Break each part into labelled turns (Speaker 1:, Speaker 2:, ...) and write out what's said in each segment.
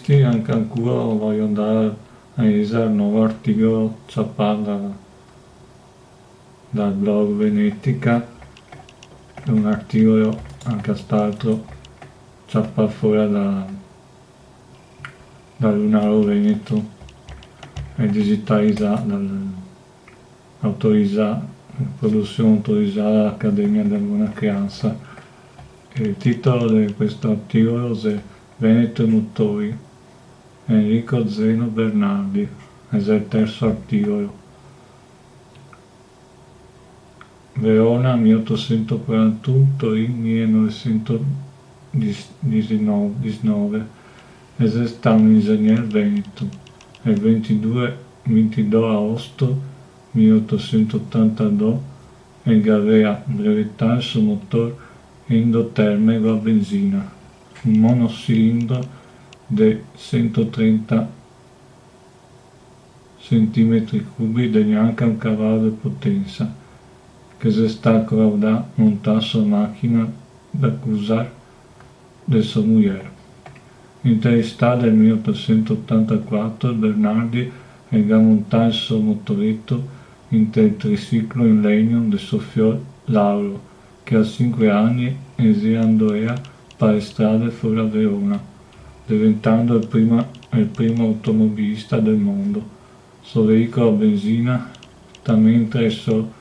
Speaker 1: automobilisti anche ancora voglio andare a leggere il nuovo articolo dal blog Venetica, è un articolo anche stato fuori dal Lunaro Veneto e digitalizzato, produzione autorizzata dall'Accademia della Buona Crianza. Il titolo di questo articolo è Veneto Motori, Enrico Zeno Bernardi, è il terzo articolo. Verona 1841, Torino 1919, è stato un ingegnere veneto. Il 22 agosto 1882 aveva brevettato il suo motore endotermico a benzina, un monocilindro di 130 cm3 di neanche un cavallo di potenza, che si sta collaudando montare sua macchina da accusare di sua moglie. Intervistato nel 1884, Bernardi aveva montato il suo motoretto in il triciclo in legno di suo figlio Lauro, che a 5 anni andava per le strade fuori a Verona, diventando il primo automobilista del mondo. Suo veicolo a benzina, mentre il suo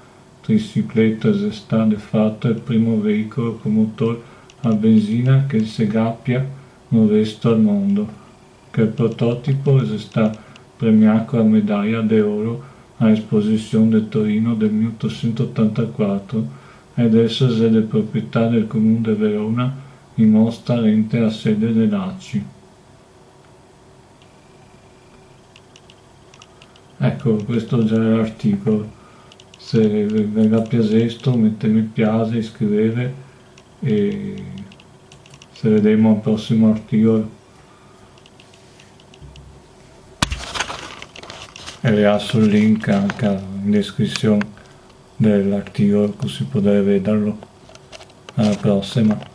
Speaker 1: tricicletto è stato fatto il primo veicolo con motore a benzina che si abbia modesto al mondo, che il prototipo è stato premiato con la medaglia d'oro all'esposizione di Torino del 1884 ed esso è di proprietà del Comune di Verona in mostra rente a sede dell'ACI. Ecco, questo già è l'articolo. Se vi è piaciuto mettete mi piace, iscrivetevi e se vedremo al prossimo articolo. E vi lascio il link anche in descrizione dell'articolo così potete vederlo. Alla prossima.